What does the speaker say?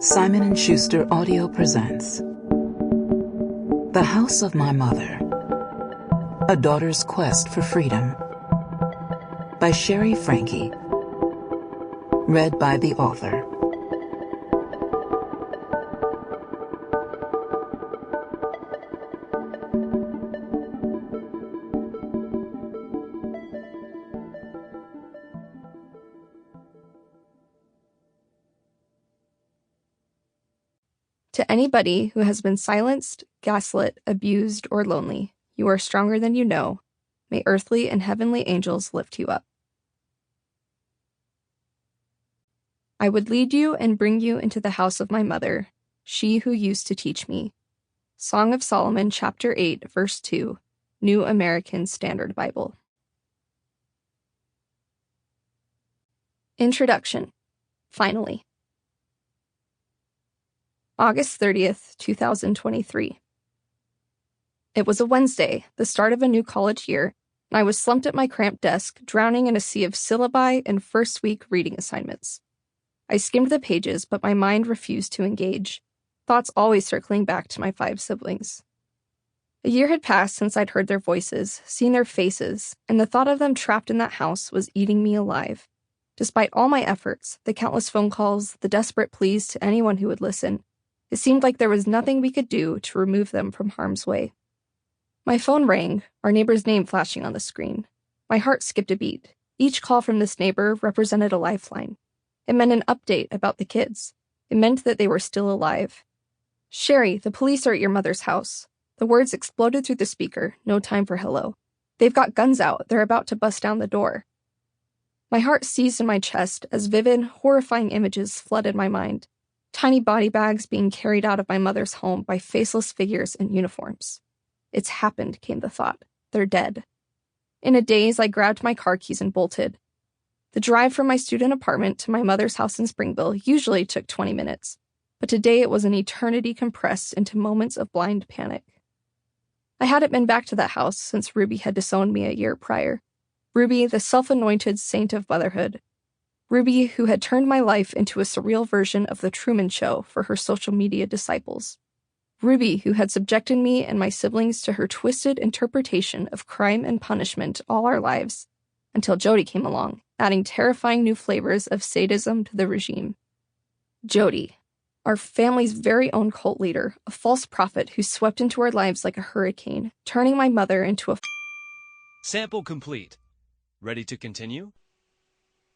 Simon & Schuster Audio presents The House of My Mother, A Daughter's Quest for Freedom by Shari Franke. Read by the author. To anybody who has been silenced, gaslit, abused, or lonely, you are stronger than you know. May earthly and heavenly angels lift you up. I would lead you and bring you into the house of my mother, she who used to teach me. Song of Solomon, chapter 8, verse 2, New American Standard Bible. Introduction. Finally. August 30th, 2023. It was a Wednesday, the start of a new college year, and I was slumped at my cramped desk, drowning in a sea of syllabi and first-week reading assignments. I skimmed the pages, but my mind refused to engage, thoughts always circling back to my 5 siblings. A year had passed since I'd heard their voices, seen their faces, and the thought of them trapped in that house was eating me alive. Despite all my efforts, the countless phone calls, the desperate pleas to anyone who would listen, it seemed like there was nothing we could do to remove them from harm's way. My phone rang, our neighbor's name flashing on the screen. My heart skipped a beat. Each call from this neighbor represented a lifeline. It meant an update about the kids. It meant that they were still alive. "Shari, the police are at your mother's house." The words exploded through the speaker, no time for hello. "They've got guns out. They're about to bust down the door." My heart seized in my chest as vivid, horrifying images flooded my mind. Tiny body bags being carried out of my mother's home by faceless figures in uniforms. "It's happened," came the thought. "They're dead." In a daze, I grabbed my car keys and bolted. The drive from my student apartment to my mother's house in Springville usually took 20 minutes, but today it was an eternity compressed into moments of blind panic. I hadn't been back to that house since Ruby had disowned me a year prior. Ruby, the self-anointed saint of motherhood. Ruby, who had turned my life into a surreal version of The Truman Show for her social media disciples. Ruby, who had subjected me and my siblings to her twisted interpretation of crime and punishment all our lives, until Jodi came along, adding terrifying new flavors of sadism to the regime. Jodi, our family's very own cult leader, a false prophet who swept into our lives like a hurricane, turning my mother into a... Sample complete. Ready to continue?